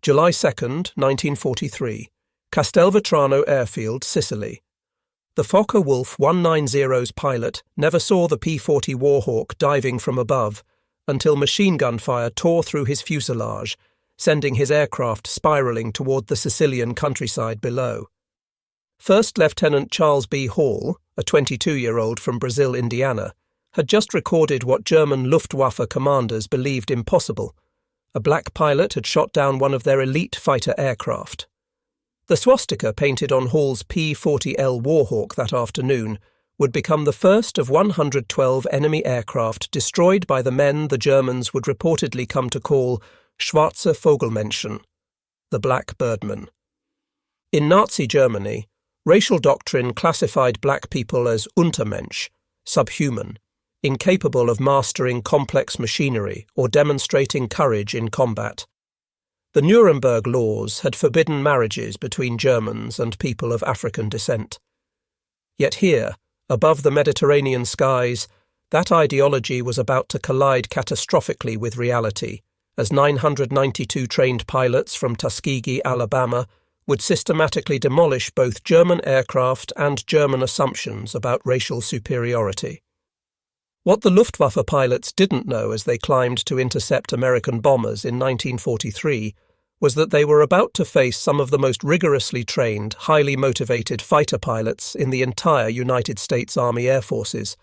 July 2nd, 1943, Castelvetrano Airfield, Sicily. The Fokker-Wulf 190's pilot never saw the P-40 Warhawk diving from above until machine gun fire tore through his fuselage, sending his aircraft spiralling toward the Sicilian countryside below. First Lieutenant Charles B. Hall, a 22-year-old from Brazil, Indiana, had just recorded what German Luftwaffe commanders believed impossible. A black pilot had shot down one of their elite fighter aircraft. The swastika painted on Hall's P-40L Warhawk that afternoon would become the first of 112 enemy aircraft destroyed by the men the Germans would reportedly come to call Schwarze Vogelmenschen, the Black Birdmen. In Nazi Germany, racial doctrine classified black people as Untermensch, subhuman, incapable of mastering complex machinery or demonstrating courage in combat. The Nuremberg laws had forbidden marriages between Germans and people of African descent. Yet here, above the Mediterranean skies, that ideology was about to collide catastrophically with reality, as 992 trained pilots from Tuskegee, Alabama, would systematically demolish both German aircraft and German assumptions about racial superiority. What the Luftwaffe pilots didn't know as they climbed to intercept American bombers in 1943 was that they were about to face some of the most rigorously trained, highly motivated fighter pilots in the entire United States Army Air Forces,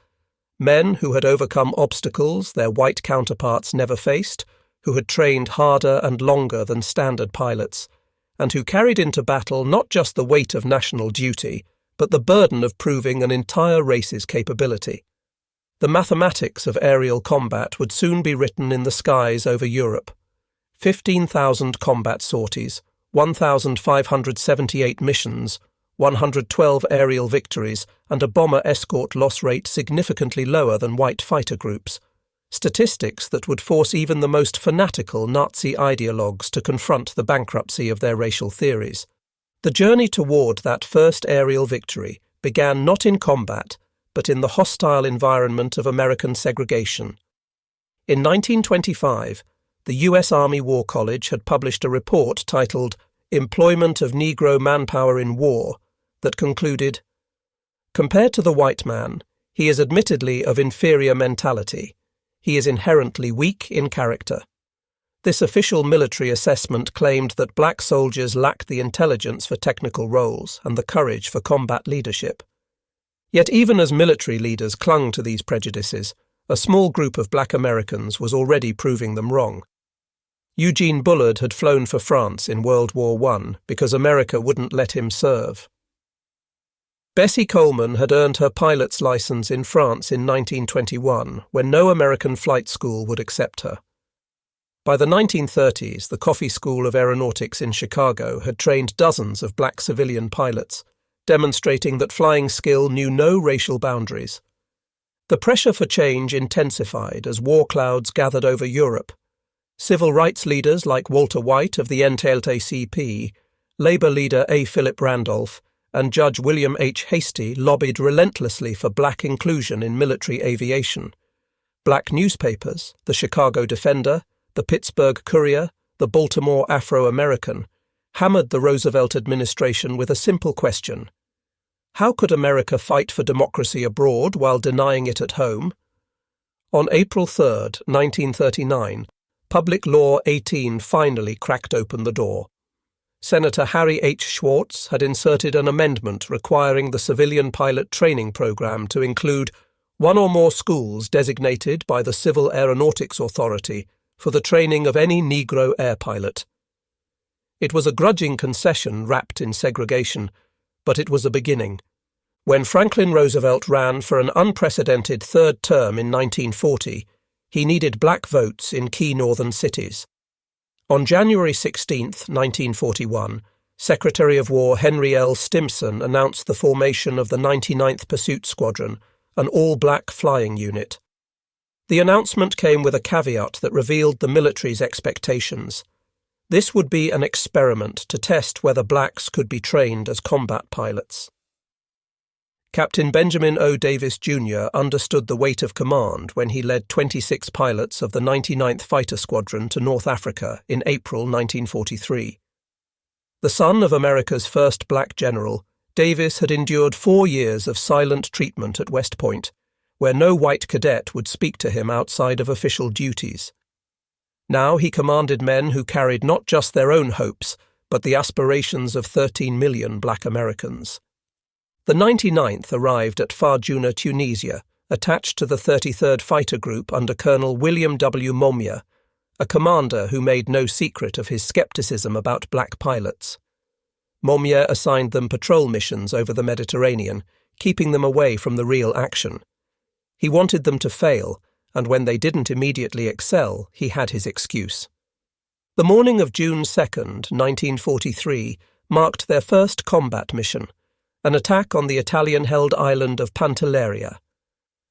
men who had overcome obstacles their white counterparts never faced, who had trained harder and longer than standard pilots, and who carried into battle not just the weight of national duty, but the burden of proving an entire race's capability. The mathematics of aerial combat would soon be written in the skies over Europe. 15,000 combat sorties, 1,578 missions, 112 aerial victories, and a bomber escort loss rate significantly lower than white fighter groups. Statistics that would force even the most fanatical Nazi ideologues to confront the bankruptcy of their racial theories. The journey toward that first aerial victory began not in combat, but in the hostile environment of American segregation. In 1925, the U.S. Army War College had published a report titled Employment of Negro Manpower in War that concluded, "Compared to the white man, he is admittedly of inferior mentality. He is inherently weak in character." This official military assessment claimed that black soldiers lacked the intelligence for technical roles and the courage for combat leadership. Yet even as military leaders clung to these prejudices, a small group of black Americans was already proving them wrong. Eugene Bullard had flown for France in World War I because America wouldn't let him serve. Bessie Coleman had earned her pilot's license in France in 1921 when no American flight school would accept her. By the 1930s, the Coffey School of Aeronautics in Chicago had trained dozens of black civilian pilots, demonstrating that flying skill knew no racial boundaries. The pressure for change intensified as war clouds gathered over Europe. Civil rights leaders like Walter White of the NAACP, Labour leader A. Philip Randolph, and Judge William H. Hastie lobbied relentlessly for black inclusion in military aviation. Black newspapers, the Chicago Defender, the Pittsburgh Courier, the Baltimore Afro-American, hammered the Roosevelt administration with a simple question: how could America fight for democracy abroad while denying it at home? On April 3, 1939, Public Law 18 finally cracked open the door. Senator Harry H. Schwartz had inserted an amendment requiring the civilian pilot training program to include one or more schools designated by the Civil Aeronautics Authority for the training of any Negro air pilot. It was a grudging concession wrapped in segregation, but it was a beginning. When Franklin Roosevelt ran for an unprecedented third term in 1940, he needed black votes in key northern cities. On January 16, 1941, Secretary of War Henry L. Stimson announced the formation of the 99th Pursuit Squadron, an all-black flying unit. The announcement came with a caveat that revealed the military's expectations. This would be an experiment to test whether blacks could be trained as combat pilots. Captain Benjamin O. Davis, Jr. understood the weight of command when he led 26 pilots of the 99th Fighter Squadron to North Africa in April 1943. The son of America's first black general, Davis had endured 4 years of silent treatment at West Point, where no white cadet would speak to him outside of official duties. Now he commanded men who carried not just their own hopes, but the aspirations of 13 million black Americans. The 99th arrived at Farjuna, Tunisia, attached to the 33rd Fighter Group under Colonel William W. Momia, a commander who made no secret of his skepticism about black pilots. Momia assigned them patrol missions over the Mediterranean, keeping them away from the real action. He wanted them to fail, and when they didn't immediately excel, he had his excuse. The morning of June 2nd, 1943, marked their first combat mission, an attack on the Italian-held island of Pantelleria.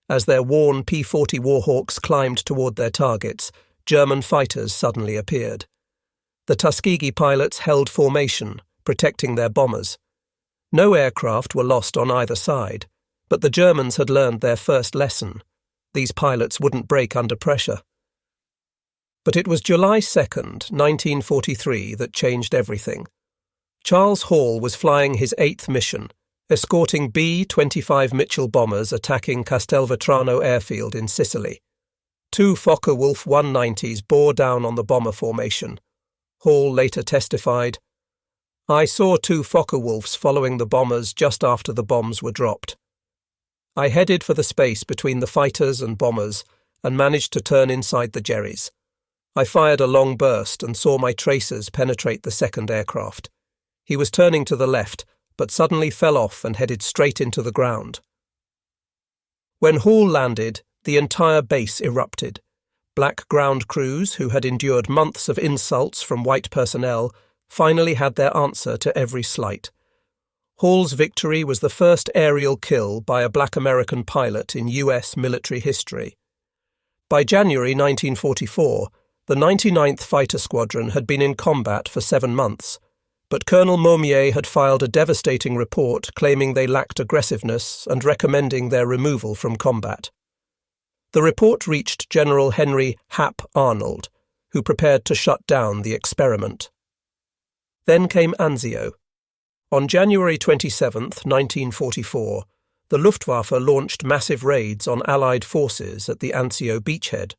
As their worn P-40 Warhawks climbed toward their targets, German fighters suddenly appeared. The Tuskegee pilots held formation, protecting their bombers. No aircraft were lost on either side, but the Germans had learned their first lesson. These pilots wouldn't break under pressure. But it was July 2nd, 1943, that changed everything. Charles Hall was flying his 8th mission, escorting B-25 Mitchell bombers attacking Castelvetrano airfield in Sicily. 2 Focke-Wulf 190s bore down on the bomber formation. Hall later testified, "I saw 2 Focke-Wulfs following the bombers just after the bombs were dropped. I headed for the space between the fighters and bombers and managed to turn inside the Jerrys. I fired a long burst and saw my tracers penetrate the second aircraft. He was turning to the left, but suddenly fell off and headed straight into the ground." When Hall landed, the entire base erupted. Black ground crews, who had endured months of insults from white personnel, finally had their answer to every slight. Hall's victory was the first aerial kill by a black American pilot in U.S. military history. By January 1944, the 99th Fighter Squadron had been in combat for 7 months, but Colonel Momier had filed a devastating report claiming they lacked aggressiveness and recommending their removal from combat. The report reached General Henry Hap Arnold, who prepared to shut down the experiment. Then came Anzio. On January 27, 1944, the Luftwaffe launched massive raids on Allied forces at the Anzio beachhead.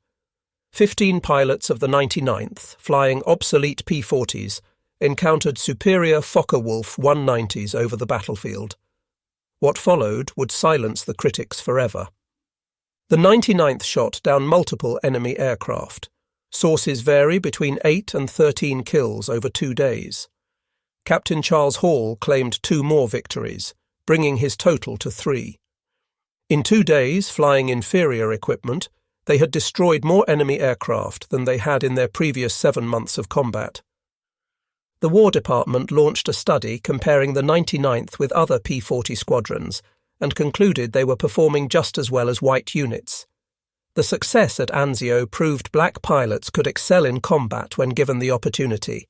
15 pilots of the 99th, flying obsolete P-40s, encountered superior Focke-Wulf 190s over the battlefield. What followed would silence the critics forever. The 99th shot down multiple enemy aircraft. Sources vary between 8 and 13 kills over 2 days. Captain Charles Hall claimed 2 more victories, bringing his total to 3. In 2 days, flying inferior equipment, they had destroyed more enemy aircraft than they had in their previous 7 months of combat. The War Department launched a study comparing the 99th with other P-40 squadrons and concluded they were performing just as well as white units. The success at Anzio proved black pilots could excel in combat when given the opportunity.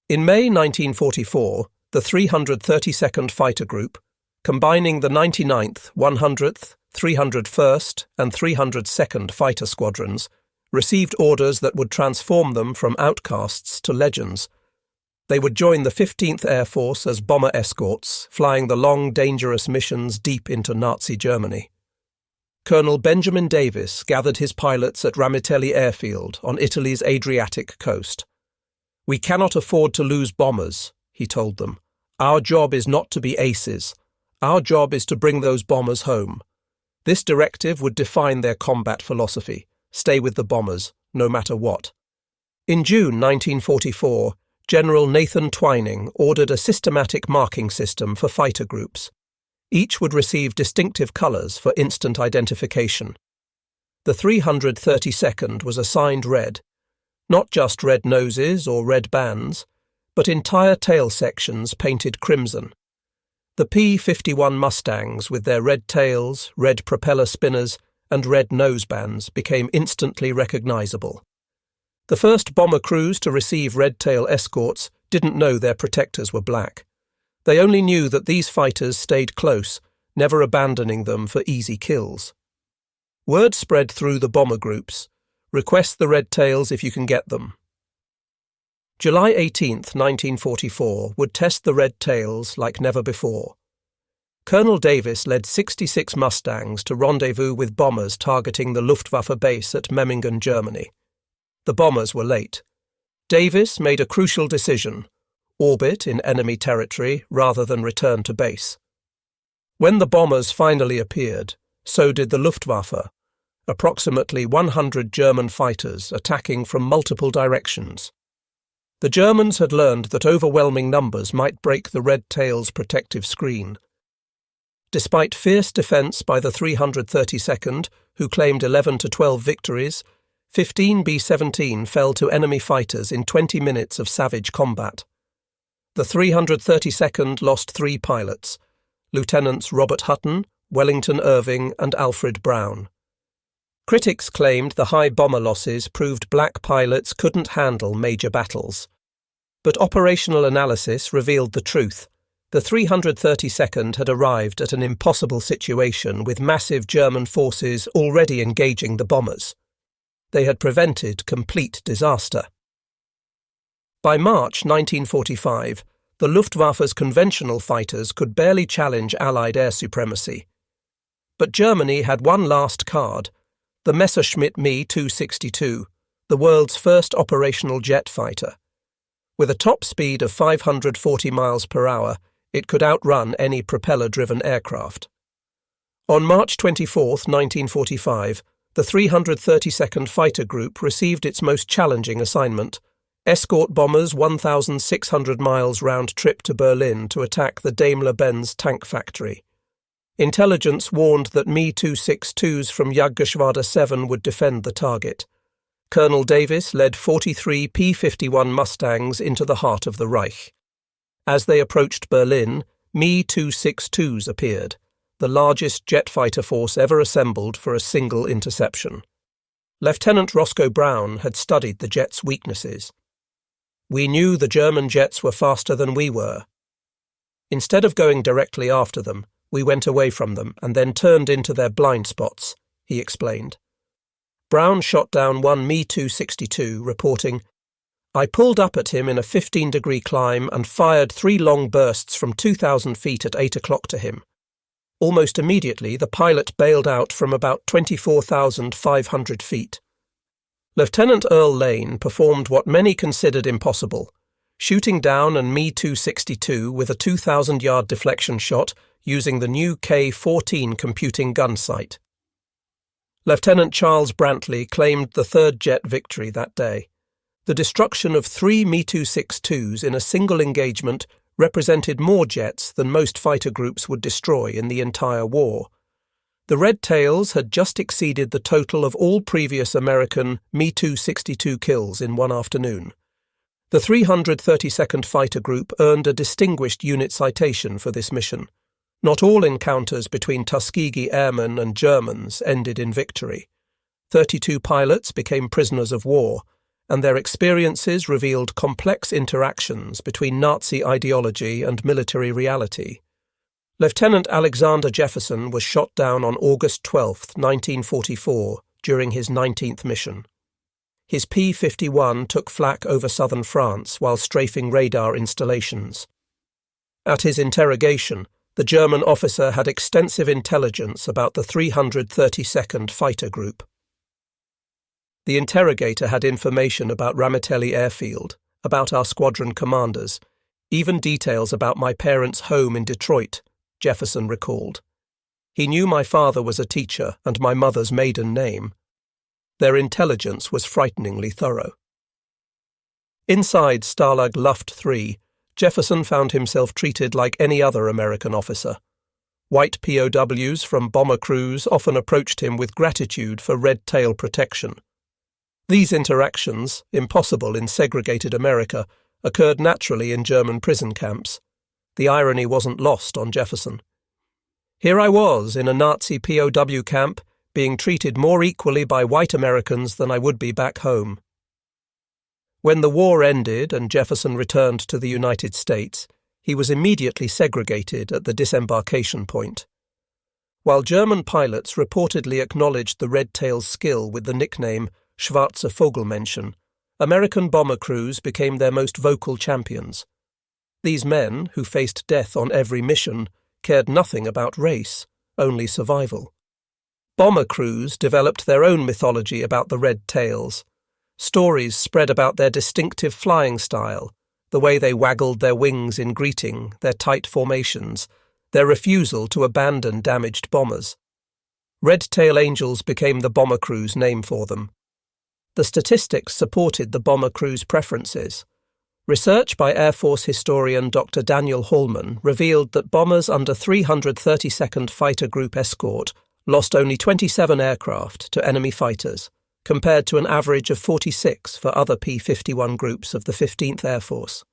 In May 1944, the 332nd Fighter Group, combining the 99th, 100th, 301st and 302nd Fighter Squadrons, received orders that would transform them from outcasts to legends. They would join the 15th Air Force as bomber escorts, flying the long, dangerous missions deep into Nazi Germany. Colonel Benjamin Davis gathered his pilots at Ramitelli Airfield on Italy's Adriatic coast. "We cannot afford to lose bombers," he told them. "Our job is not to be aces. Our job is to bring those bombers home." This directive would define their combat philosophy: stay with the bombers, no matter what. In June 1944, General Nathan Twining ordered a systematic marking system for fighter groups. Each would receive distinctive colours for instant identification. The 332nd was assigned red, not just red noses or red bands, but entire tail sections painted crimson. The P-51 Mustangs, with their red tails, red propeller spinners, and red nosebands, became instantly recognisable. The first bomber crews to receive red tail escorts didn't know their protectors were black. They only knew that these fighters stayed close, never abandoning them for easy kills. Word spread through the bomber groups. Request the Red Tails if you can get them. July 18, 1944, would test the Red Tails like never before. Colonel Davis led 66 Mustangs to rendezvous with bombers targeting the Luftwaffe base at Memmingen, Germany. The bombers were late. Davis made a crucial decision: orbit in enemy territory rather than return to base. When the bombers finally appeared, so did the Luftwaffe, approximately 100 German fighters attacking from multiple directions. The Germans had learned that overwhelming numbers might break the Red Tails' protective screen. Despite fierce defence by the 332nd, who claimed 11 to 12 victories, 15 B-17 fell to enemy fighters in 20 minutes of savage combat. The 332nd lost 3 pilots, Lieutenants Robert Hutton, Wellington Irving and Alfred Brown. Critics claimed the high bomber losses proved black pilots couldn't handle major battles. But operational analysis revealed the truth. The 332nd had arrived at an impossible situation with massive German forces already engaging the bombers. They had prevented complete disaster. By March 1945, the Luftwaffe's conventional fighters could barely challenge Allied air supremacy. But Germany had one last card: the Messerschmitt Me-262, the world's first operational jet fighter. With a top speed of 540 miles per hour, it could outrun any propeller-driven aircraft. On March 24, 1945, the 332nd Fighter Group received its most challenging assignment: escort bombers 1,600 miles round trip to Berlin to attack the Daimler-Benz tank factory. Intelligence warned that Me-262s from Jagdgeschwader 7 would defend the target. Colonel Davis led 43 P-51 Mustangs into the heart of the Reich. As they approached Berlin, Me-262s appeared, the largest jet fighter force ever assembled for a single interception. Lieutenant Roscoe Brown had studied the jets' weaknesses. "We knew the German jets were faster than we were. Instead of going directly after them, we went away from them and then turned into their blind spots," he explained. Brown shot down one Me-262, reporting, "I pulled up at him in a 15-degree climb and fired 3 long bursts from 2,000 feet at 8 o'clock to him. Almost immediately, the pilot bailed out from about 24,500 feet. Lieutenant Earl Lane performed what many considered impossible, shooting down an Me-262 with a 2,000-yard deflection shot using the new K-14 computing gun sight. Lieutenant Charles Brantley claimed the third jet victory that day. The destruction of 3 Me-262s in a single engagement represented more jets than most fighter groups would destroy in the entire war. The Red Tails had just exceeded the total of all previous American Me-262 kills in one afternoon. The 332nd Fighter Group earned a distinguished unit citation for this mission. Not all encounters between Tuskegee Airmen and Germans ended in victory. 32 pilots became prisoners of war, and their experiences revealed complex interactions between Nazi ideology and military reality. Lieutenant Alexander Jefferson was shot down on August 12, 1944, during his 19th mission. His P-51 took flak over southern France while strafing radar installations. At his interrogation, the German officer had extensive intelligence about the 332nd Fighter Group. The interrogator had information about Ramitelli Airfield, about our squadron commanders, even details about my parents' home in Detroit, Jefferson recalled. He knew my father was a teacher and my mother's maiden name. Their intelligence was frighteningly thorough. Inside Stalag Luft 3, Jefferson found himself treated like any other American officer. White POWs from bomber crews often approached him with gratitude for red tail protection. These interactions, impossible in segregated America, occurred naturally in German prison camps. The irony wasn't lost on Jefferson. Here I was in a Nazi POW camp, being treated more equally by white Americans than I would be back home. When the war ended and Jefferson returned to the United States, he was immediately segregated at the disembarkation point. While German pilots reportedly acknowledged the Red Tails' skill with the nickname Schwarze Vogelmenschen, American bomber crews became their most vocal champions. These men, who faced death on every mission, cared nothing about race, only survival. Bomber crews developed their own mythology about the Red Tails. Stories spread about their distinctive flying style, the way they waggled their wings in greeting, their tight formations, their refusal to abandon damaged bombers. Red Tail Angels became the bomber crew's name for them. The statistics supported the bomber crew's preferences. Research by Air Force historian Dr. Daniel Hallman revealed that bombers under 332nd Fighter Group escort lost only 27 aircraft to enemy fighters, compared to an average of 46 for other P-51 groups of the 15th Air Force.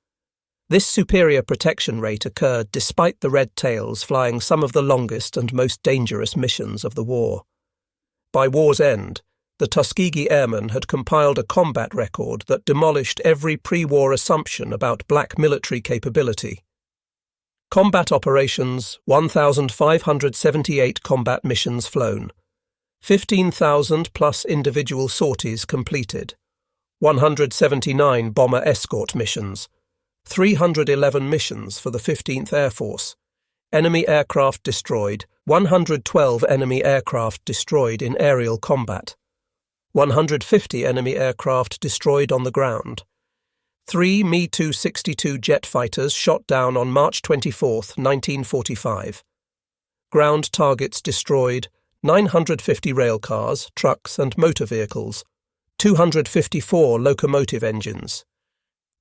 This superior protection rate occurred despite the Red Tails flying some of the longest and most dangerous missions of the war. By war's end, the Tuskegee Airmen had compiled a combat record that demolished every pre-war assumption about black military capability. Combat operations: 1,578 combat missions flown, 15,000 plus individual sorties completed, 179 bomber escort missions, 311 missions for the 15th Air Force, enemy aircraft destroyed, 112 enemy aircraft destroyed in aerial combat, 150 enemy aircraft destroyed on the ground, 3 Me-262 jet fighters shot down on March 24, 1945. Ground targets destroyed: 950 railcars, trucks and motor vehicles, 254 locomotive engines.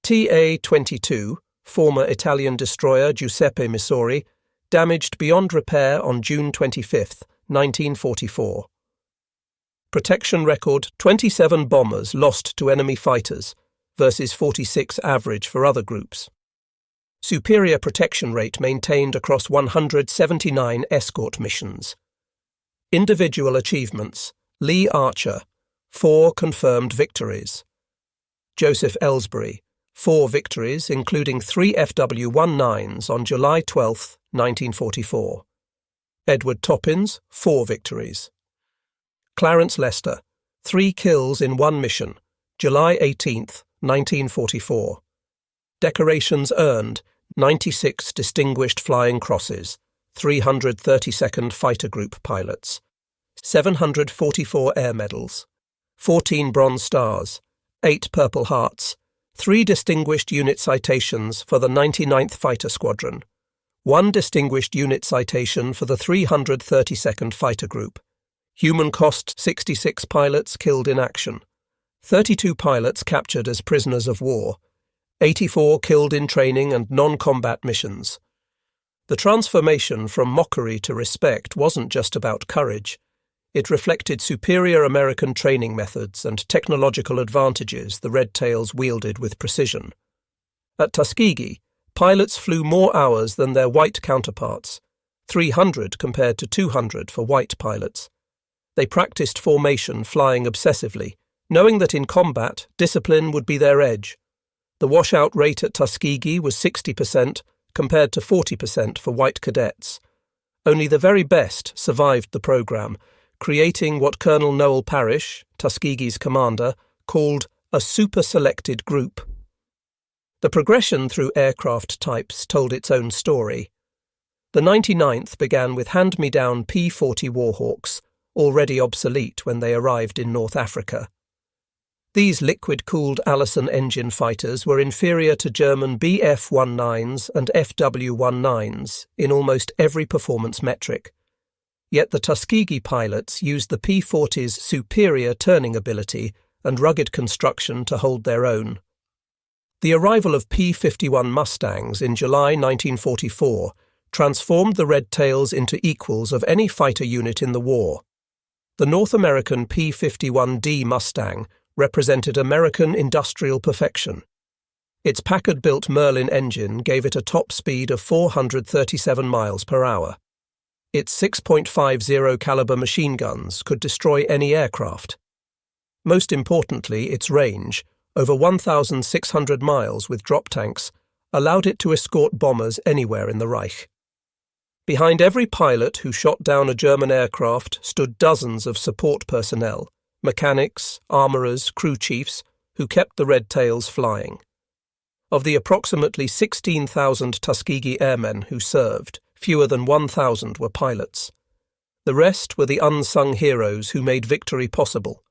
TA-22, former Italian destroyer Giuseppe Missouri, damaged beyond repair on June 25, 1944. Protection record: 27 bombers lost to enemy fighters, versus 46 average for other groups. Superior protection rate maintained across 179 escort missions. Individual achievements: Lee Archer, 4 confirmed victories. Joseph Ellsbury, 4 victories, including 3 FW-19s on July 12, 1944. Edward Toppins, 4 victories. Clarence Lester, 3 kills in 1 mission, July 18, 1944. Decorations earned: 96 Distinguished Flying Crosses, 332nd Fighter Group pilots, 744 Air Medals, 14 Bronze Stars, 8 Purple Hearts, 3 Distinguished Unit Citations for the 99th Fighter Squadron, 1 Distinguished Unit Citation for the 332nd Fighter Group. Human cost: 66 pilots killed in action, 32 pilots captured as prisoners of war, 84 killed in training and non-combat missions. The transformation from mockery to respect wasn't just about courage. It reflected superior American training methods and technological advantages the Red Tails wielded with precision. At Tuskegee, pilots flew more hours than their white counterparts, 300 compared to 200 for white pilots. They practiced formation flying obsessively, knowing that in combat, discipline would be their edge. The washout rate at Tuskegee was 60% compared to 40% for white cadets. Only the very best survived the program, creating what Colonel Noel Parrish, Tuskegee's commander, called a super-selected group. The progression through aircraft types told its own story. The 99th began with hand-me-down P-40 Warhawks, already obsolete when they arrived in North Africa. These liquid-cooled Allison engine fighters were inferior to German Bf-19s and FW-19s in almost every performance metric. Yet the Tuskegee pilots used the P-40's superior turning ability and rugged construction to hold their own. The arrival of P-51 Mustangs in July 1944 transformed the Red Tails into equals of any fighter unit in the war. The North American P-51D Mustang represented American industrial perfection. Its Packard-built Merlin engine gave it a top speed of 437 miles per hour. Its 6.50 caliber machine guns could destroy any aircraft. Most importantly, its range, over 1,600 miles with drop tanks, allowed it to escort bombers anywhere in the Reich. Behind every pilot who shot down a German aircraft stood dozens of support personnel, mechanics, armourers, crew chiefs, who kept the red tails flying. Of the approximately 16,000 Tuskegee Airmen who served, fewer than 1,000 were pilots. The rest were the unsung heroes who made victory possible.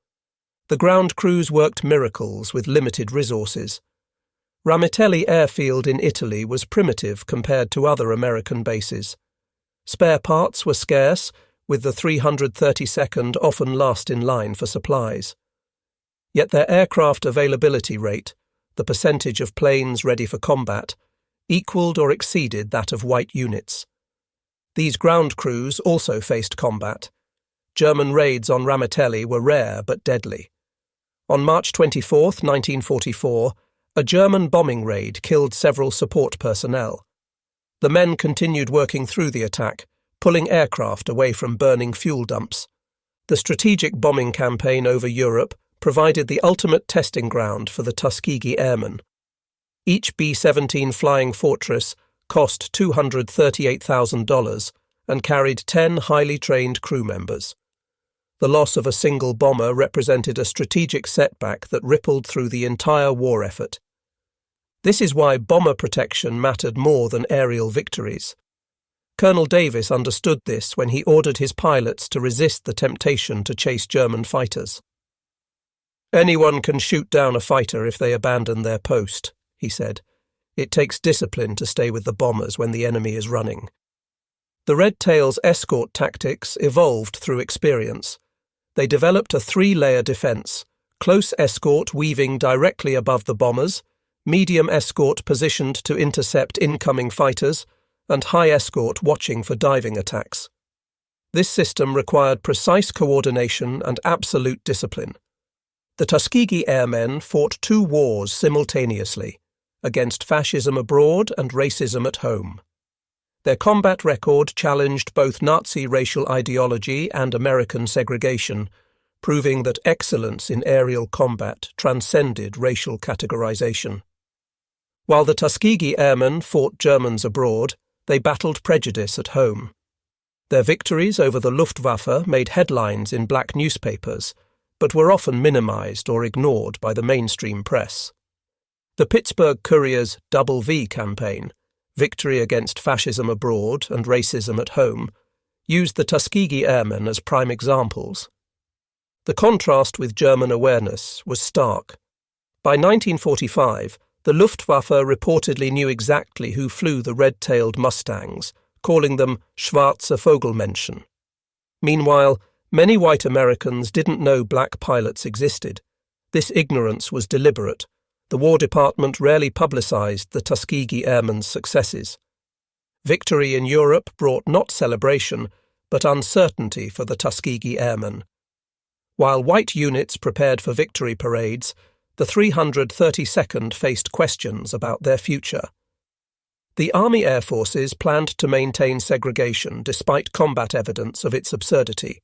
The ground crews worked miracles with limited resources. Ramitelli Airfield in Italy was primitive compared to other American bases. Spare parts were scarce, with the 332nd often last in line for supplies. Yet their aircraft availability rate, the percentage of planes ready for combat, equaled or exceeded that of white units. These ground crews also faced combat. German raids on Ramitelli were rare but deadly. On March 24, 1944, a German bombing raid killed several support personnel. The men continued working through the attack, pulling aircraft away from burning fuel dumps. The strategic bombing campaign over Europe provided the ultimate testing ground for the Tuskegee Airmen. Each B-17 Flying Fortress cost $238,000 and carried 10 highly trained crew members. The loss of a single bomber represented a strategic setback that rippled through the entire war effort. This is why bomber protection mattered more than aerial victories. Colonel Davis understood this when he ordered his pilots to resist the temptation to chase German fighters. "Anyone can shoot down a fighter if they abandon their post," he said. "It takes discipline to stay with the bombers when the enemy is running." The Red Tails' escort tactics evolved through experience. They developed a three-layer defense: close escort weaving directly above the bombers, medium escort positioned to intercept incoming fighters, and high escort watching for diving attacks. This system required precise coordination and absolute discipline. The Tuskegee Airmen fought two wars simultaneously, against fascism abroad and racism at home. Their combat record challenged both Nazi racial ideology and American segregation, proving that excellence in aerial combat transcended racial categorization. While the Tuskegee Airmen fought Germans abroad, they battled prejudice at home. Their victories over the Luftwaffe made headlines in black newspapers, but were often minimized or ignored by the mainstream press. The Pittsburgh Courier's Double V campaign, Victory Against Fascism Abroad and Racism at Home, used the Tuskegee Airmen as prime examples. The contrast with German awareness was stark. By 1945, the Luftwaffe reportedly knew exactly who flew the red-tailed Mustangs, calling them Schwarze Vogelmenschen. Meanwhile, many white Americans didn't know black pilots existed. This ignorance was deliberate. The War Department rarely publicized the Tuskegee Airmen's successes. Victory in Europe brought not celebration, but uncertainty for the Tuskegee Airmen. While white units prepared for victory parades, the 332nd faced questions about their future. The Army Air Forces planned to maintain segregation despite combat evidence of its absurdity.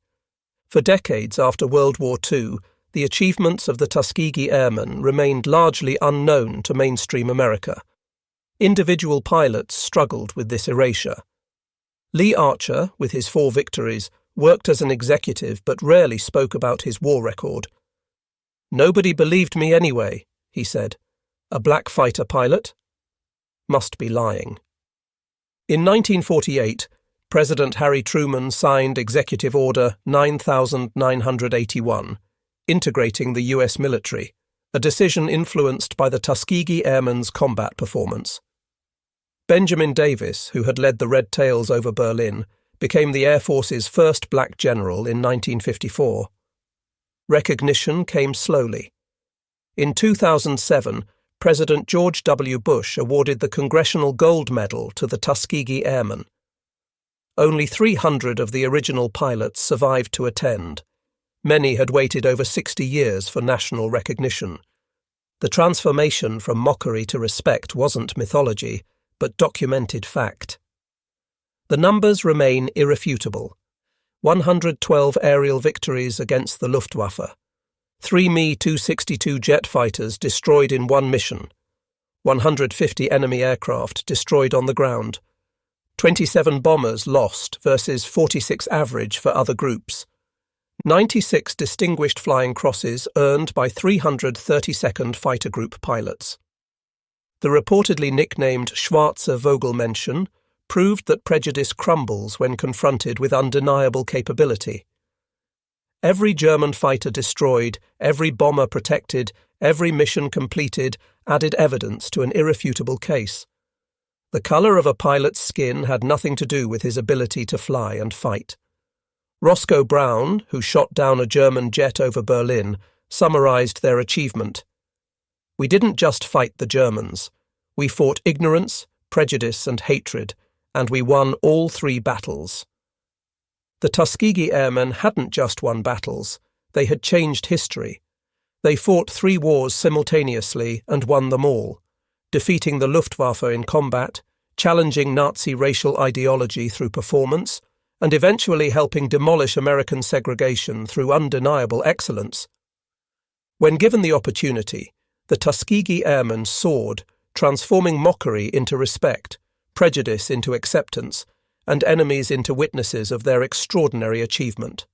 For decades after World War II, the achievements of the Tuskegee Airmen remained largely unknown to mainstream America. Individual pilots struggled with this erasure. Lee Archer, with his 4 victories, worked as an executive but rarely spoke about his war record. "Nobody believed me anyway," he said. "A black fighter pilot? Must be lying." In 1948, President Harry Truman signed Executive Order 9981, integrating the U.S. military, a decision influenced by the Tuskegee Airmen's combat performance. Benjamin Davis, who had led the Red Tails over Berlin, became the Air Force's first black general in 1954. Recognition came slowly. In 2007, President George W. Bush awarded the Congressional Gold Medal to the Tuskegee Airmen. Only 300 of the original pilots survived to attend. Many had waited over 60 years for national recognition. The transformation from mockery to respect wasn't mythology, but documented fact. The numbers remain irrefutable. 112 aerial victories against the Luftwaffe. 3 Me-262 jet fighters destroyed in one mission. 150 enemy aircraft destroyed on the ground. 27 bombers lost versus 46 average for other groups. 96 distinguished flying crosses earned by 332nd Fighter Group pilots. The reportedly nicknamed Schwarze Vogelmenschen proved that prejudice crumbles when confronted with undeniable capability. Every German fighter destroyed, every bomber protected, every mission completed added evidence to an irrefutable case. The colour of a pilot's skin had nothing to do with his ability to fly and fight. Roscoe Brown, who shot down a German jet over Berlin, summarised their achievement. "We didn't just fight the Germans. We fought ignorance, prejudice and hatred, and we won all 3 battles." The Tuskegee Airmen hadn't just won battles, they had changed history. They fought 3 wars simultaneously and won them all, defeating the Luftwaffe in combat, challenging Nazi racial ideology through performance, and eventually helping demolish American segregation through undeniable excellence. When given the opportunity, the Tuskegee Airmen soared, transforming mockery into respect, prejudice into acceptance, and enemies into witnesses of their extraordinary achievement.